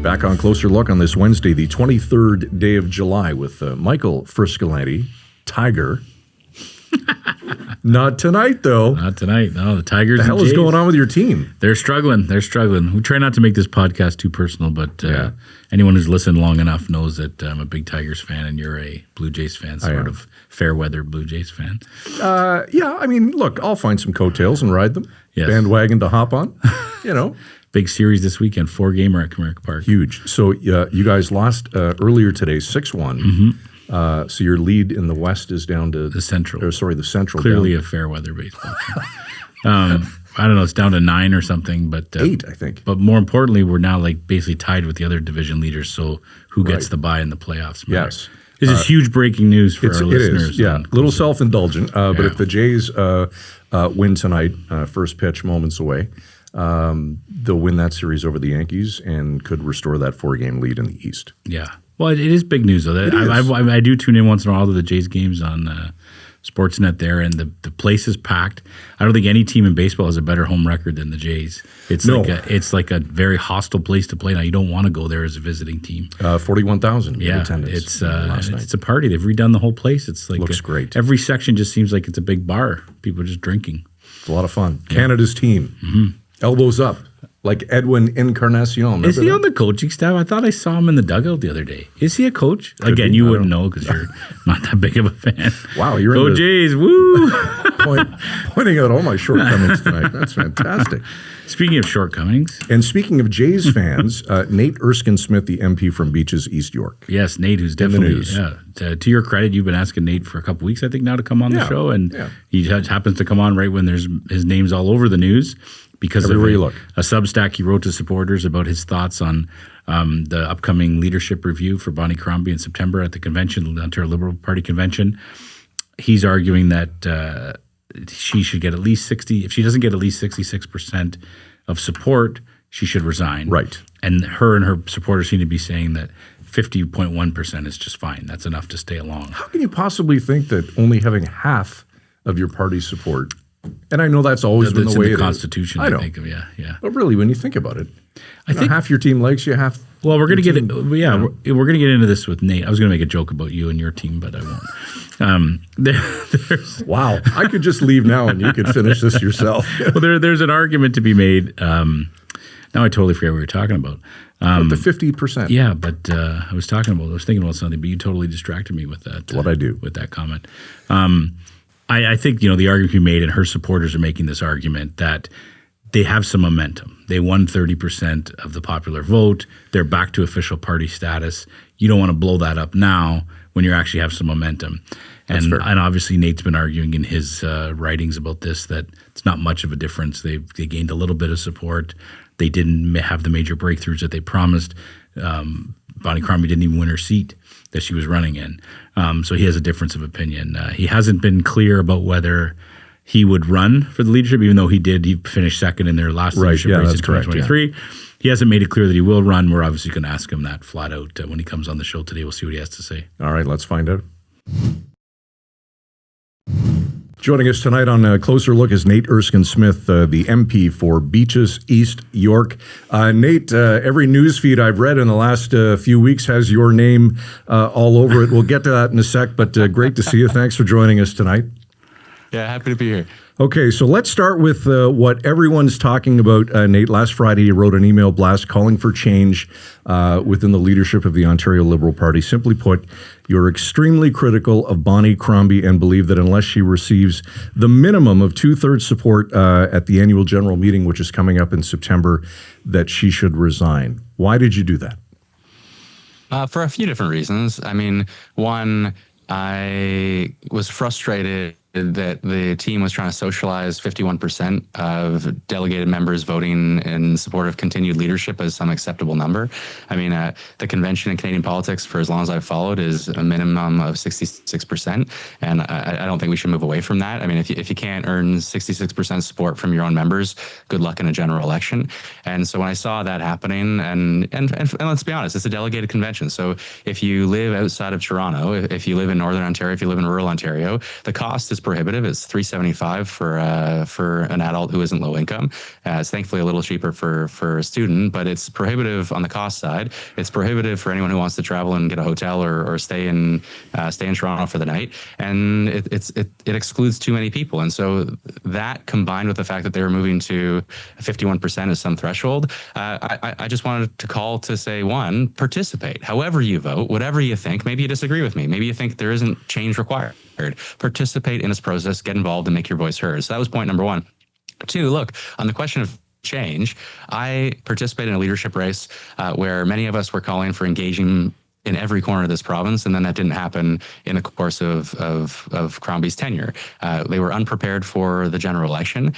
Back on Closer Look on this Wednesday, the 23rd day of July, with Michael Friscolanti, Tiger. Not tonight, though. Not tonight. No, the Tigers. What the hell is going on with your team? They're struggling. We try not to make this podcast too personal, but anyone who's listened long enough knows that I'm a big Tigers fan, and you're a Blue Jays fan, sort of fair weather Blue Jays fan. Yeah, I mean, look, I'll find some coattails and ride them. Yes. Bandwagon to hop on, you know. Big series this weekend, 4-gamer at Comerica Park. Huge. So you guys lost earlier today, 6-1. Mm-hmm. So your lead in the West is down to the Central. The Central. Clearly a fair weather baseball team. I don't know. It's down to 9 or something, but 8, I think. But more importantly, we're now like basically tied with the other division leaders. So who gets the bye in the playoffs? Yes. This is huge breaking news for our listeners. It is, yeah. A little self-indulgent, but if the Jays win tonight, first pitch moments away, they'll win that series over the Yankees and could restore that 4-game lead in the East. Yeah. Well, it is big news, though. I do tune in once in a while to the Jays games on Sportsnet there, and the place is packed. I don't think any team in baseball has a better home record than the Jays. It's like a very hostile place to play. Now, you don't want to go there as a visiting team. 41,000 in attendance. It's a party. They've redone the whole place. It's like looks great. Every section just seems like it's a big bar. People are just drinking. It's a lot of fun. Yeah. Canada's team. Mm-hmm. Elbows up. Like Edwin Encarnacion. Is he on the coaching staff? I thought I saw him in the dugout the other day. Is he a coach? Again, you wouldn't know because you're not that big of a fan. Wow, you're Go Jays, woo! Pointing out all my shortcomings tonight. That's fantastic. Speaking of shortcomings. And speaking of Jays fans, Nate Erskine-Smith, the MP from Beaches, East York. Yes, Nate, who's definitely, in the news. To your credit, you've been asking Nate for a couple weeks, I think, now to come on the show. And he happens to come on right when his name's all over the news. Because everywhere you look. A Substack he wrote to supporters about his thoughts on the upcoming leadership review for Bonnie Crombie in September at the convention, the Ontario Liberal Party convention. He's arguing that she should get at least 60. If she doesn't get at least 66% of support, she should resign. Right. And her supporters seem to be saying that 50.1% is just fine. That's enough to stay along. How can you possibly think that only having half of your party's support? And I know that's always been the way in the it Constitution, is. I think of, yeah. But really, when you think about it, I think half your team likes you, half. Well, we're going to get we're going to get into this with Nate. I was going to make a joke about you and your team, but I won't. Wow, I could just leave now and you could finish this yourself. Well, there's an argument to be made. Now I totally forget what we were talking about. The 50%. Yeah, but I was thinking about something, but you totally distracted me with that. That's what I do with that comment. I think, the argument you made, and her supporters are making this argument, that they have some momentum. They won 30% of the popular vote. They're back to official party status. You don't want to blow that up now when you actually have some momentum. And obviously Nate's been arguing in his writings about this that it's not much of a difference. They gained a little bit of support. They didn't have the major breakthroughs that they promised. Bonnie Crombie didn't even win her seat that she was running in. So he has a difference of opinion. He hasn't been clear about whether he would run for the leadership, even though he did. He finished second in their last leadership race in 2023. He hasn't made it clear that he will run. We're obviously going to ask him that flat out when he comes on the show today. We'll see what he has to say. All right, let's find out. Joining us tonight on a Closer Look is Nate Erskine-Smith, the MP for Beaches, East York. Nate, every news feed I've read in the last few weeks has your name all over it. We'll get to that in a sec, but great to see you. Thanks for joining us tonight. Yeah, happy to be here. Okay, so let's start with what everyone's talking about. Nate, last Friday you wrote an email blast calling for change within the leadership of the Ontario Liberal Party. Simply put, you're extremely critical of Bonnie Crombie and believe that unless she receives the minimum of 2/3 support at the annual general meeting, which is coming up in September, that she should resign. Why did you do that? For a few different reasons. I mean, one, I was frustrated that the team was trying to socialize 51% of delegated members voting in support of continued leadership as some acceptable number. I mean, the convention in Canadian politics, for as long as I've followed, is a minimum of 66%, and I don't think we should move away from that. I mean, if you can't earn 66% support from your own members, good luck in a general election. And so when I saw that happening, and let's be honest, it's a delegated convention. So if you live outside of Toronto, if you live in Northern Ontario, if you live in rural Ontario, the cost is prohibitive. It's $375 for an adult who isn't low income. It's thankfully a little cheaper for a student, but it's prohibitive on the cost side. It's prohibitive for anyone who wants to travel and get a hotel or stay in Toronto for the night, and it excludes too many people. And so that, combined with the fact that they were moving to 51% as some threshold, I just wanted to call to say, one, participate. However you vote, whatever you think, maybe you disagree with me, maybe you think there isn't change required. Participate in this process, get involved, and make your voice heard. So that was point number one. Two, look, on the question of change, I participated in a leadership race where many of us were calling for engaging in every corner of this province, and then that didn't happen in the course of Crombie's tenure. They were unprepared for the general election.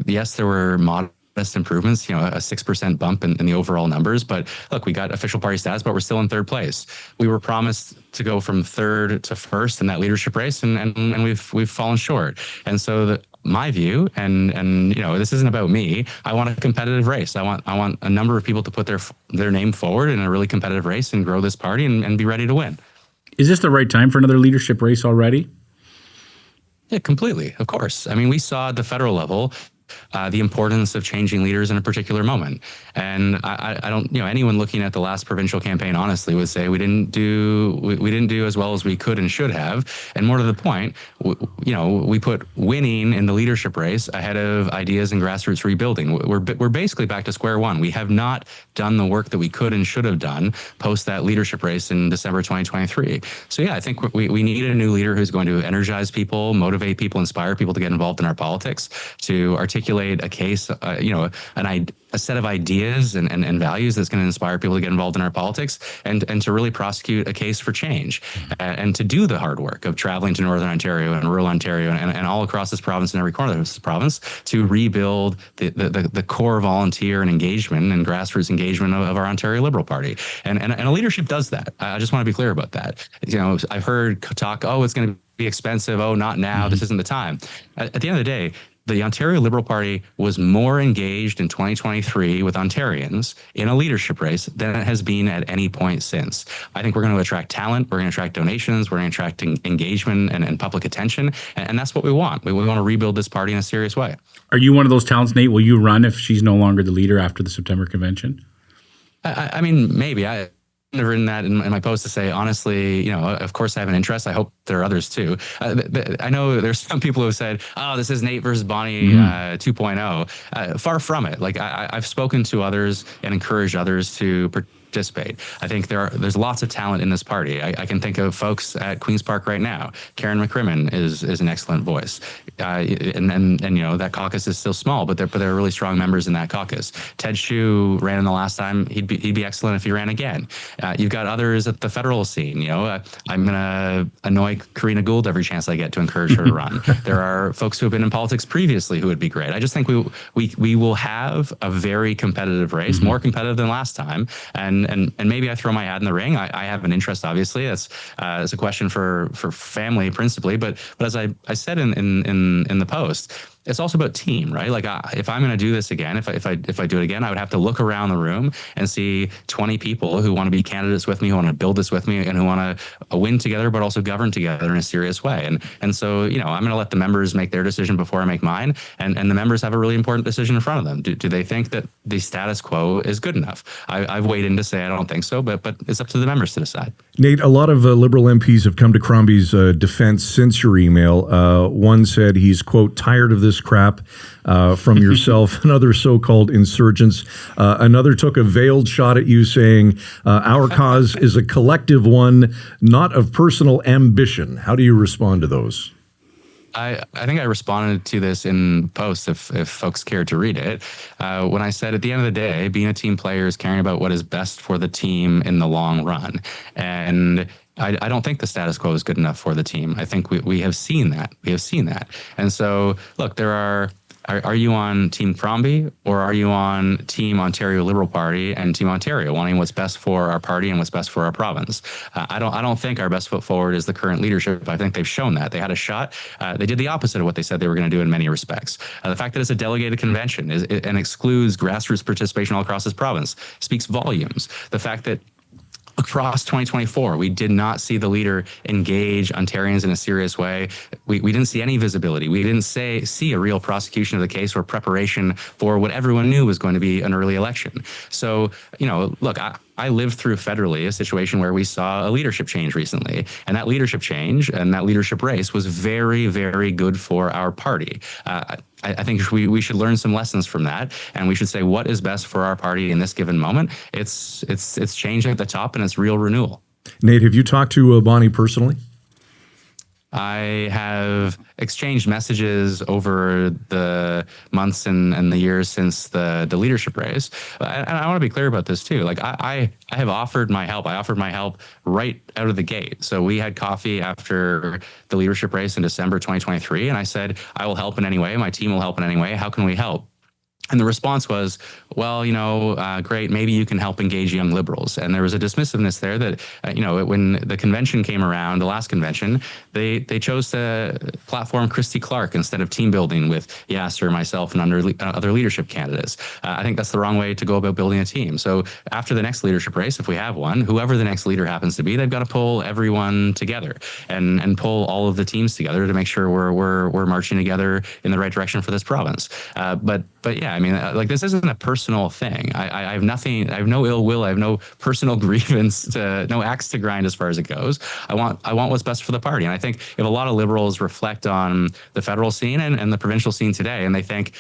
Yes, there were modest improvements, a 6% bump in the overall numbers. But look, we got official party status, but we're still in third place. We were promised to go from third to first in that leadership race, and we've fallen short. And so my view, and this isn't about me. I want a competitive race. I want a number of people to put their name forward in a really competitive race and grow this party and be ready to win. Is this the right time for another leadership race already? Yeah, completely. Of course. I mean, we saw at the federal level the importance of changing leaders in a particular moment. And I don't, anyone looking at the last provincial campaign honestly would say we didn't do as well as we could and should have. And more to the point, we put winning in the leadership race ahead of ideas and grassroots rebuilding. We're basically back to square one. We have not done the work that we could and should have done post that leadership race in December 2023. So yeah, I think we need a new leader who's going to energize people, motivate people, inspire people to get involved in our politics, to articulate a case, a set of ideas and values that's going to inspire people to get involved in our politics, and to really prosecute a case for change, and to do the hard work of traveling to Northern Ontario and rural Ontario and all across this province and every corner of this province to rebuild the core volunteer and engagement and grassroots engagement of our Ontario Liberal Party. And a leadership does that. I just want to be clear about that. I've heard talk, it's going to be expensive. Not now. This isn't the time. At the end of the day, the Ontario Liberal Party was more engaged in 2023 with Ontarians in a leadership race than it has been at any point since. I think we're going to attract talent, we're going to attract donations, we're going to attract engagement and public attention, and that's what we want. We want to rebuild this party in a serious way. Are you one of those talents, Nate? Will you run if she's no longer the leader after the September convention? I mean, maybe. I've written that in my post to say, honestly, of course I have an interest. I hope there are others too. I know there's some people who have said, this is Nate versus Bonnie 2.0. Far from it. Like I've spoken to others and encouraged others to participate. I think there's lots of talent in this party. I can think of folks at Queen's Park right now. Karen McCrimmon is an excellent voice. And that caucus is still small, but there are really strong members in that caucus. Ted Hsu ran in the last time. He'd be excellent if he ran again. You've got others at the federal scene. I'm gonna annoy Karina Gould every chance I get to encourage her to run. There are folks who have been in politics previously who would be great. I just think we will have a very competitive race, more competitive than last time. And maybe I throw my hat in the ring. I have an interest, obviously. It's a question for family principally, but as I said in the post, it's also about team, right? Like if I'm going to do this again, if I do it again, I would have to look around the room and see 20 people who want to be candidates with me, who want to build this with me, and who want to win together, but also govern together in a serious way. And so, I'm going to let the members make their decision before I make mine. And the members have a really important decision in front of them. Do they think that the status quo is good enough? I've weighed in to say I don't think so, but it's up to the members to decide. Nate, a lot of Liberal MPs have come to Crombie's defense since your email. One said he's, quote, tired of this crap from yourself and other so-called insurgents. Another took a veiled shot at you saying, our cause is a collective one, not of personal ambition. How do you respond to those? I think I responded to this in posts if folks cared to read it. When I said at the end of the day, being a team player is caring about what is best for the team in the long run. And I don't think the status quo is good enough for the team. I think we have seen that. And so, look, are you on Team Crombie or are you on Team Ontario Liberal Party and Team Ontario, wanting what's best for our party and what's best for our province? I don't think our best foot forward is the current leadership. I think they've shown that. They had a shot. They did the opposite of what they said they were going to do in many respects. The fact that it's a delegated convention and excludes grassroots participation all across this province speaks volumes. The fact that across 2024. We did not see the leader engage Ontarians in a serious way. We didn't see any visibility. We didn't see a real prosecution of the case or preparation for what everyone knew was going to be an early election. So, look, I lived through federally a situation where we saw a leadership change recently, and that leadership change and that leadership race was very, very good for our party. I think we should learn some lessons from that, and we should say what is best for our party in this given moment. It's change at the top, and it's real renewal. Nate, have you talked to Bonnie personally? I have exchanged messages over the months and the years since the leadership race. And I want to be clear about this too. Like I have offered my help. I offered my help right out of the gate. So we had coffee after the leadership race in December 2023. And I said, I will help in any way. My team will help in any way. How can we help? And the response was, well, great, maybe you can help engage young liberals. And there was a dismissiveness there that, when the convention came around, the last convention, they chose to platform Christy Clark instead of team building with Yasser, myself, and other leadership candidates. I think that's the wrong way to go about building a team. So after the next leadership race, if we have one, whoever the next leader happens to be, they've got to pull everyone together and pull all of the teams together to make sure we're marching together in the right direction for this province. But yeah, I mean, this isn't a personal thing. I have nothing. I have no ill will. I have no personal grievance, no axe to grind as far as it goes. I want what's best for the party. And I think if a lot of liberals reflect on the federal scene and the provincial scene today, and they think,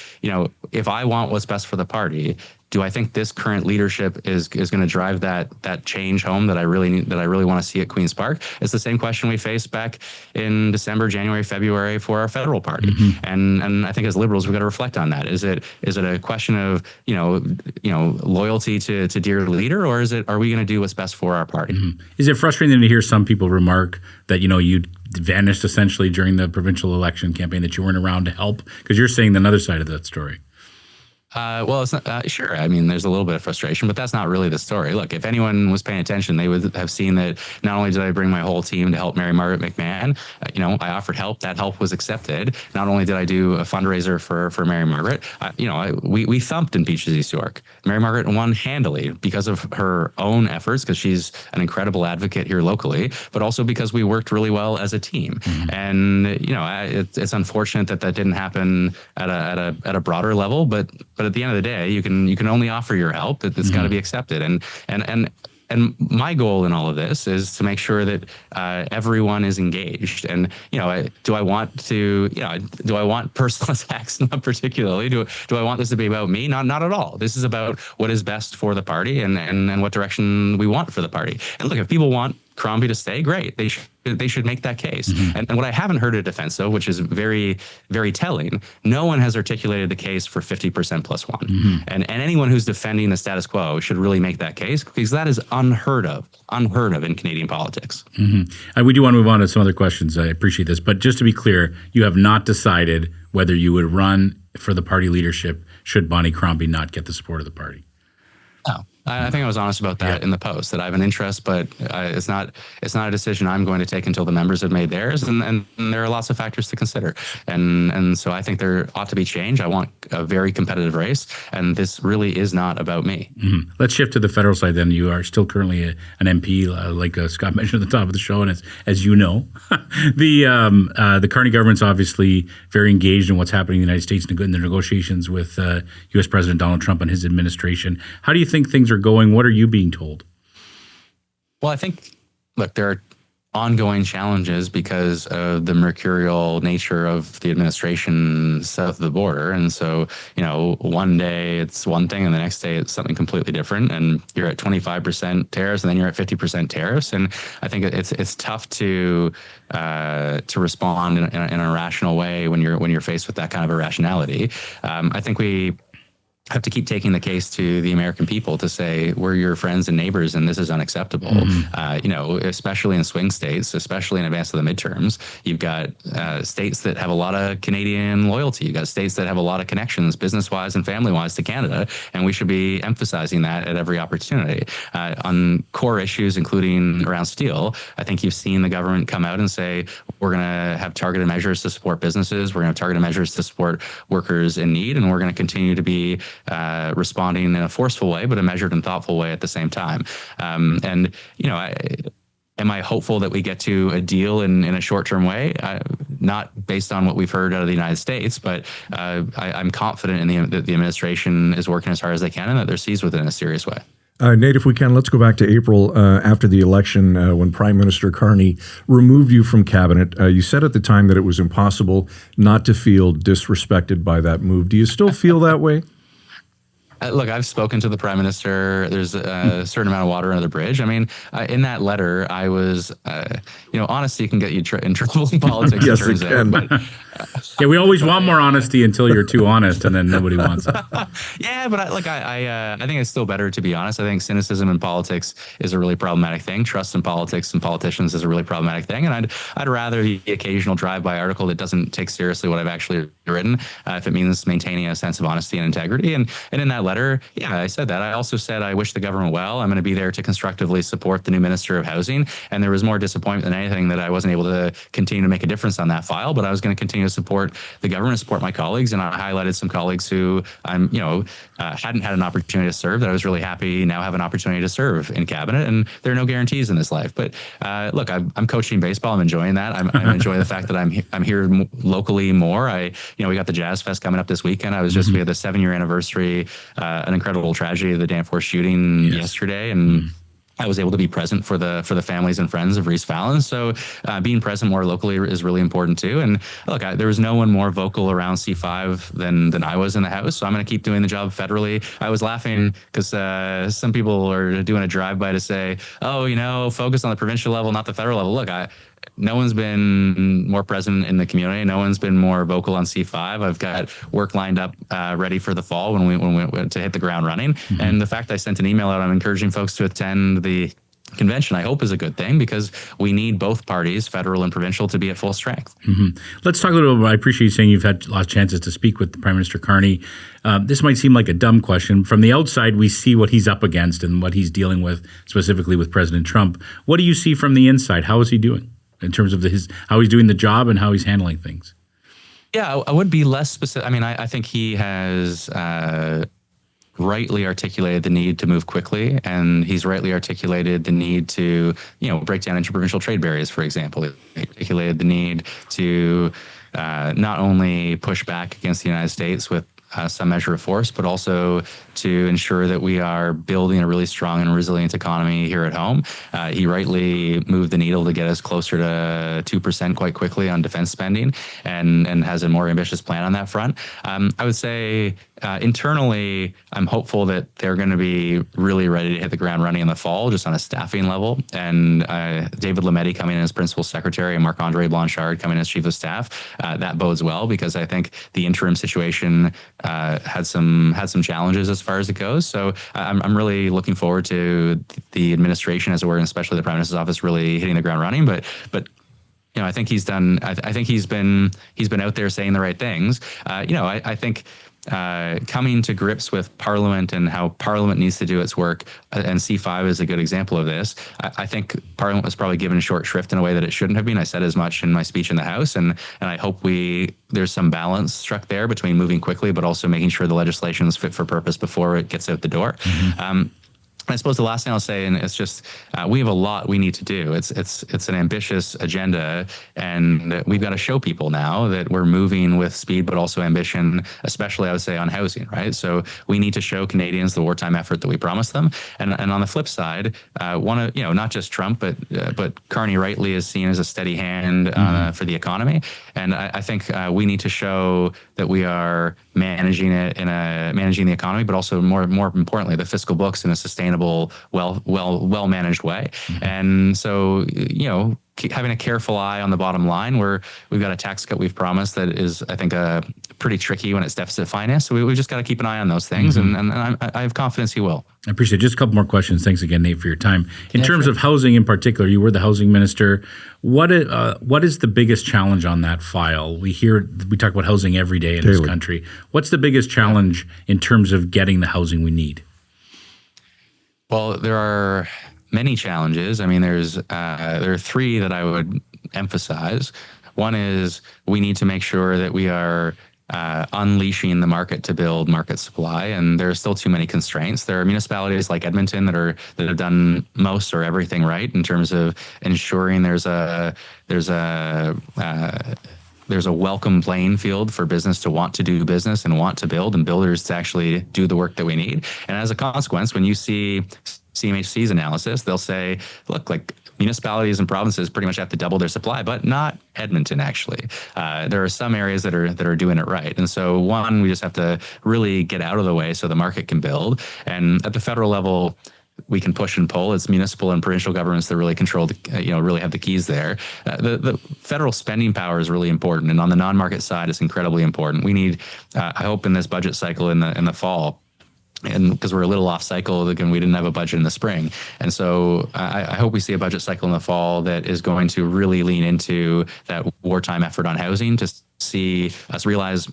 if I want what's best for the party, do I think this current leadership is going to drive that change home that I really want to see at Queen's Park? It's the same question we faced back in December, January, February for our federal party. Mm-hmm. And I think as liberals, we've got to reflect on that. Is it a question of loyalty to dear leader, or are we going to do what's best for our party? Mm-hmm. Is it frustrating to hear some people remark that you vanished essentially during the provincial election campaign, that you weren't around to help? Because you're saying another side of that story. Well, it's not, sure. I mean, there's a little bit of frustration, but that's not really the story. Look, if anyone was paying attention, they would have seen that not only did I bring my whole team to help Mary Margaret McMahon, I offered help. That help was accepted. Not only did I do a fundraiser for Mary Margaret, we thumped in Beaches East York. Mary Margaret won handily because of her own efforts, because she's an incredible advocate here locally, but also because we worked really well as a team. Mm-hmm. And it's unfortunate that didn't happen at a broader level, but at the end of the day, you can only offer your help. It's mm-hmm. got to be accepted. And my goal in all of this is to make sure that everyone is engaged. And do I want personal attacks? Not particularly. Do I want this to be about me? Not at all. This is about what is best for the party and what direction we want for the party. And look, if people want Crombie to stay, great. They should make that case. Mm-hmm. And what I haven't heard a defense of, which is very, very telling, no one has articulated the case for 50% plus one. Mm-hmm. And anyone who's defending the status quo should really make that case, because that is unheard of in Canadian politics. Mm-hmm. We do want to move on to some other questions. I appreciate this. But just to be clear, you have not decided whether you would run for the party leadership should Bonnie Crombie not get the support of the party. No. I think I was honest about that in the post, that I have an interest, but it's not a decision I'm going to take until the members have made theirs, and there are lots of factors to consider. And so I think there ought to be change. I want a very competitive race, and this really is not about me. Mm-hmm. Let's shift to the federal side then. You are still currently an MP, like Scott mentioned at the top of the show, and as you know, the Carney government's obviously very engaged in what's happening in the United States in the negotiations with U.S. President Donald Trump and his administration. How do you think things are going? What are you being told? Well, I think, look, there are ongoing challenges because of the mercurial nature of the administration south of the border. And so, one day it's one thing and the next day it's something completely different. And you're at 25% tariffs and then you're at 50% tariffs. And I think it's tough to respond in a rational way when you're faced with that kind of irrationality. I think we have to keep taking the case to the American people to say, we're your friends and neighbors and this is unacceptable. Mm-hmm. Especially in swing states, especially in advance of the midterms, you've got states that have a lot of Canadian loyalty. You've got states that have a lot of connections, business-wise and family-wise, to Canada, and we should be emphasizing that at every opportunity. On core issues, including around steel, I think you've seen the government come out and say, we're going to have targeted measures to support businesses, we're going to have targeted measures to support workers in need, and we're going to continue to be responding in a forceful way, but a measured and thoughtful way at the same time. And am I hopeful that we get to a deal in a short-term way? Not based on what we've heard out of the United States, but I'm confident that the administration is working as hard as they can and that they're seized with it in a serious way. Nate, if we can, let's go back to April after the election when Prime Minister Carney removed you from cabinet. You said at the time that it was impossible not to feel disrespected by that move. Do you still feel that way? Look, I've spoken to the Prime Minister. There's a certain amount of water under the bridge. I mean, in that letter, I was, honesty can get you in trouble in politics. Yes, it can. But, yeah, we always want more honesty until you're too honest, and then nobody wants it. Yeah, but I think it's still better to be honest. I think cynicism in politics is a really problematic thing. Trust in politics and politicians is a really problematic thing. And I'd rather the occasional drive-by article that doesn't take seriously what I've actually written, if it means maintaining a sense of honesty and integrity. And in that letter, yeah, I said that. I also said I wish the government well. I'm going to be there to constructively support the new Minister of Housing. And there was more disappointment than anything that I wasn't able to continue to make a difference on that file. But I was going to continue to support the government, support my colleagues, and I highlighted some colleagues who hadn't had an opportunity to serve that I was really happy now have an opportunity to serve in cabinet. And there are no guarantees in this life. But look, I'm coaching baseball. I'm enjoying that. I'm enjoying the fact that I'm here locally more. We got the Jazz Fest coming up this weekend. I was just we had the 7-year anniversary, an incredible tragedy of the Danforth shooting yesterday, and I was able to be present for the families and friends of Reese Fallon. So being present more locally is really important too. And look, there was no one more vocal around C5 than I was in the House. So I'm going to keep doing the job federally. I was laughing because some people are doing a drive-by to say, focus on the provincial level, not the federal level. Look, no one's been more present in the community. No one's been more vocal on C5. I've got work lined up ready for the fall when we went to hit the ground running. Mm-hmm. And the fact I sent an email out, I'm encouraging folks to attend the convention, I hope is a good thing because we need both parties, federal and provincial, to be at full strength. Mm-hmm. Let's talk a little bit. I appreciate you saying you've had lots of chances to speak with Prime Minister Carney. This might seem like a dumb question. From the outside, we see what he's up against and what he's dealing with, specifically with President Trump. What do you see from the inside? How is he doing in terms of how he's doing the job and how he's handling things? Yeah, I would be less specific. I mean, I think he has rightly articulated the need to move quickly, and he's rightly articulated the need to, break down interprovincial trade barriers, for example. He articulated the need to not only push back against the United States with some measure of force, but also to ensure that we are building a really strong and resilient economy here at home. He rightly moved the needle to get us closer to 2% quite quickly on defense spending and has a more ambitious plan on that front. I would say internally, I'm hopeful that they're going to be really ready to hit the ground running in the fall, just on a staffing level. And David Lametti coming in as principal secretary and Marc-Andre Blanchard coming as chief of staff, that bodes well because I think the interim situation had some challenges as far as it goes. So I'm really looking forward to the administration, as it were, and especially the Prime Minister's office, really hitting the ground running. But I think he's done. I think he's been out there saying the right things. I think. Coming to grips with Parliament and how Parliament needs to do its work, and C5 is a good example of this. I think Parliament was probably given short shrift in a way that it shouldn't have been. I said as much in my speech in the House, and I hope there's some balance struck there between moving quickly, but also making sure the legislation is fit for purpose before it gets out the door. Mm-hmm. I suppose the last thing I'll say, and it's just we have a lot we need to do. It's an ambitious agenda, and we've got to show people now that we're moving with speed, but also ambition, especially I would say on housing, right? So we need to show Canadians the wartime effort that we promised them. And on the flip side, not just Trump, but Carney rightly is seen as a steady hand for the economy. And I think we need to show that we are managing the economy, but also more importantly, the fiscal books in a sustainable, well managed way. Mm-hmm. And so, having a careful eye on the bottom line, where we've got a tax cut we've promised that is, I think, pretty tricky when it's deficit finance. So we've just got to keep an eye on those things, mm-hmm. and I have confidence he will. I appreciate it. Just a couple more questions. Thanks again, Nate, for your time. In terms of housing in particular, you were the housing minister. What is the biggest challenge on that file? We talk about housing every day in this country. What's the biggest challenge in terms of getting the housing we need? Well, there are many challenges. I mean, there are three that I would emphasize. One is we need to make sure that we are unleashing the market to build market supply, and there are still too many constraints. There are municipalities like Edmonton that have done most or everything right in terms of ensuring there's a welcome playing field for business to want to do business and want to build, and builders to actually do the work that we need. And as a consequence, when you see CMHC's analysis, they'll say, look, like municipalities and provinces pretty much have to double their supply, but not Edmonton, actually. There are some areas that are doing it right. And so one, we just have to really get out of the way so the market can build. And at the federal level, we can push and pull. It's municipal and provincial governments that really control, really have the keys there. The federal spending power is really important. And on the non-market side, it's incredibly important. We need, I hope in this budget cycle in the fall, and because we're a little off cycle, again, we didn't have a budget in the spring. And so I hope we see a budget cycle in the fall that is going to really lean into that wartime effort on housing, to see us realize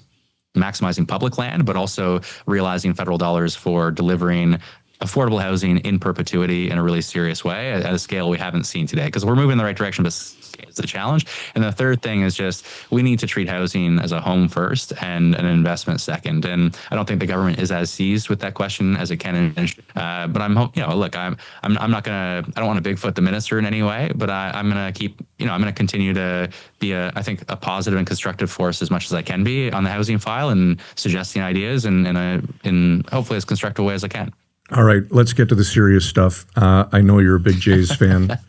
maximizing public land, but also realizing federal dollars for delivering affordable housing in perpetuity in a really serious way at a scale we haven't seen today, because we're moving in the right direction, but it's the challenge. And the third thing is just we need to treat housing as a home first and an investment second. And I don't think the government is as seized with that question as it can. But I'm look, I'm not gonna, I don't want to Bigfoot the minister in any way, but I'm gonna keep, I'm gonna continue to be I think a positive and constructive force as much as I can be on the housing file, and suggesting ideas in hopefully as constructive a way as I can. All right, let's get to the serious stuff. I know you're a big Jays fan. They've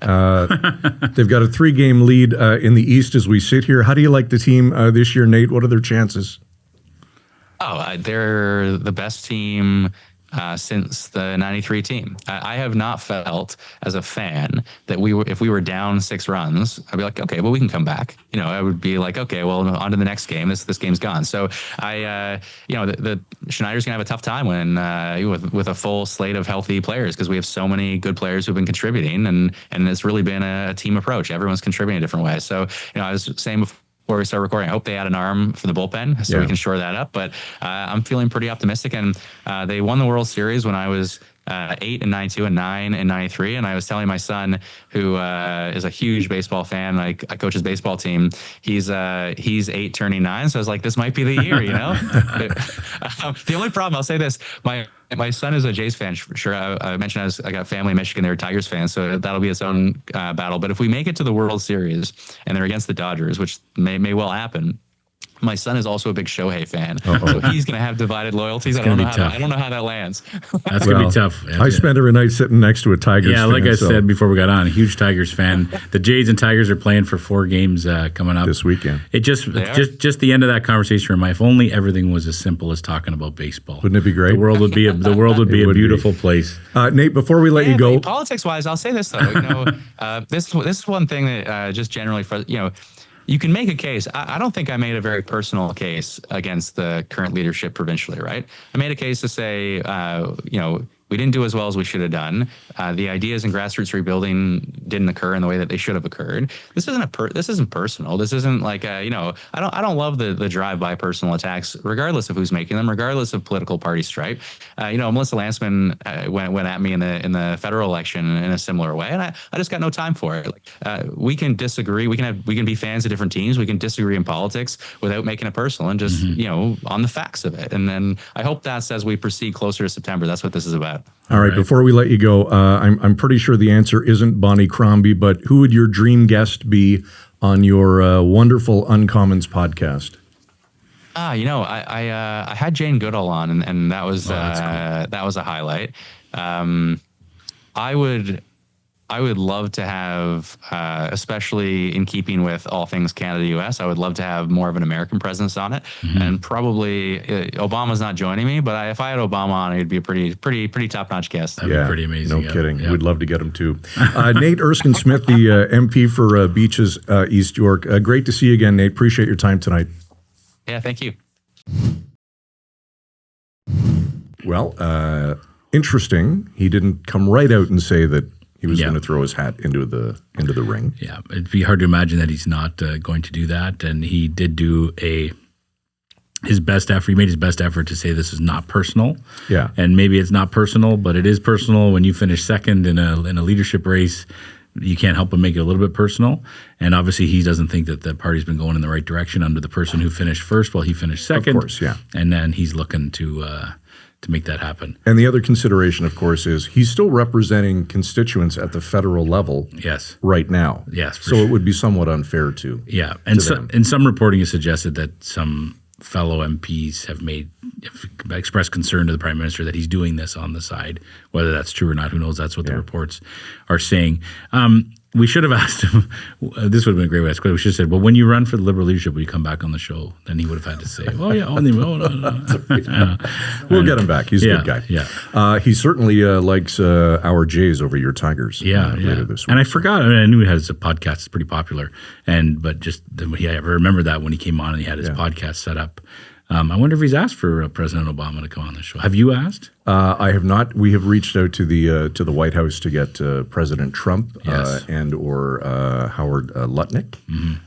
got a 3-game lead in the East as we sit here. How do you like the team this year, Nate? What are their chances? They're the best team since the 93 team. I have not felt as a fan that if we were down 6 runs, I'd be like, okay, well, we can come back. I would be like, okay, well, on to the next game. This game's gone. So the Schneider's gonna have a tough time when with a full slate of healthy players, because we have so many good players who've been contributing, and it's really been a team approach. Everyone's contributing in different ways. So I was saying before we start recording, I hope they add an arm for the bullpen so we can shore that up. But I'm feeling pretty optimistic. And they won the World Series when I was 8 in 92 and 9 in 93. And I was telling my son, who is a huge baseball fan, I coach his baseball team. He's 8 turning 9. So I was like, this might be the year, The only problem, I'll say this, my son is a Jays fan, for sure. I mentioned I got family in Michigan. They're Tigers fans, so that'll be its own battle. But if we make it to the World Series and they're against the Dodgers, which may well happen, my son is also a big Shohei fan, so he's going to have divided loyalties. I don't know how that lands. That's going to be tough. I spent every night sitting next to a Tigers fan. Yeah, like I said before we got on, a huge Tigers fan. The Jays and Tigers are playing for 4 games coming up this weekend. It just the end of that conversation remind, if only everything was as simple as talking about baseball. Wouldn't it be great? The world would be a beautiful place. Nate, before we let you go, politics-wise, I'll say this though. This is one thing that just generally for you can make a case. I don't think I made a very personal case against the current leadership provincially, right? I made a case to say, we didn't do as well as we should have done. The ideas in grassroots rebuilding didn't occur in the way that they should have occurred. This isn't personal. This isn't like I don't love the drive-by personal attacks, regardless of who's making them, regardless of political party stripe. Melissa Landsman went at me in the federal election in a similar way, and I just got no time for it. We can disagree. We can be fans of different teams. We can disagree in politics without making it personal, and just on the facts of it. And then I hope that's as we proceed closer to September. That's what this is about. All right, before we let you go, I'm pretty sure the answer isn't Bonnie Crombie, but who would your dream guest be on your wonderful Uncommons podcast? I had Jane Goodall on, and that was cool. That was a highlight. I would love to have, especially in keeping with all things Canada-US, I would love to have more of an American presence on it. Mm-hmm. And probably Obama's not joining me, but if I had Obama on, it'd be a pretty top-notch guest. That'd be pretty amazing. No kidding. Yeah. We'd love to get him too. Nate Erskine-Smith, the MP for Beaches, East York. Great to see you again, Nate. Appreciate your time tonight. Yeah, thank you. Well, interesting. He didn't come right out and say that he was going to throw his hat into the ring. Yeah, it'd be hard to imagine that he's not going to do that. And he did do his best effort. He made his best effort to say this is not personal. Yeah, and maybe it's not personal, but it is personal when you finish second in a leadership race. you can't help but make it a little bit personal. And obviously, he doesn't think that the party's been going in the right direction under the person who finished first while he finished second. Of course, yeah. And then he's looking to make that happen. And the other consideration, of course, is he's still representing constituents at the federal level Yes. right now. Yes, for So sure. it would be somewhat unfair to. Yeah. And them. and some reporting has suggested that some fellow MPs have expressed concern to the Prime Minister that he's doing this on the side. Whether that's true or not, who knows? That's what the reports are saying. We should have asked him, this would have been a great way to ask, we should have said, well, when you run for the Liberal leadership, will you come back on the show? Then he would have had to say, oh, yeah, no. We'll get him back. He's a good guy. Yeah. He certainly likes our Jays over your Tigers. Later this week. And I forgot, I knew he had a podcast. It's pretty popular. But I remember that when he came on and he had his podcast set up. I wonder if he's asked for President Obama to come on the show. Have you asked? I have not. We have reached out to the White House to get President Trump and or Howard Lutnick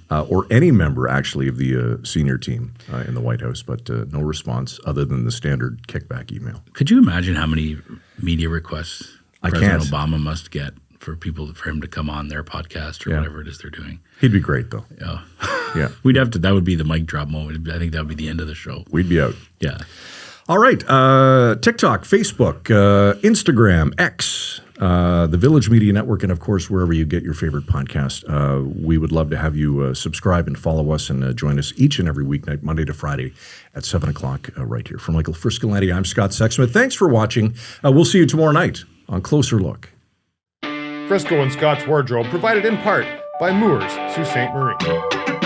or any member actually of the senior team in the White House, but no response other than the standard kickback email. Could you imagine how many media requests President can't. Obama must get for him to come on their podcast or whatever it is they're doing? He'd be great though. Yeah. Yeah. We'd have to. That would be the mic drop moment. I think that would be the end of the show. We'd be out. Yeah. All right. TikTok, Facebook, Instagram, X, the Village Media Network, and of course, wherever you get your favorite podcast. We would love to have you subscribe and follow us and join us each and every weeknight, Monday to Friday at 7 o'clock right here. From Michael Friscolanti, I'm Scott Sexsmith. Thanks for watching. We'll see you tomorrow night on Closer Look. Frisco and Scott's Wardrobe provided in part by Moores, Sault Ste. Marie.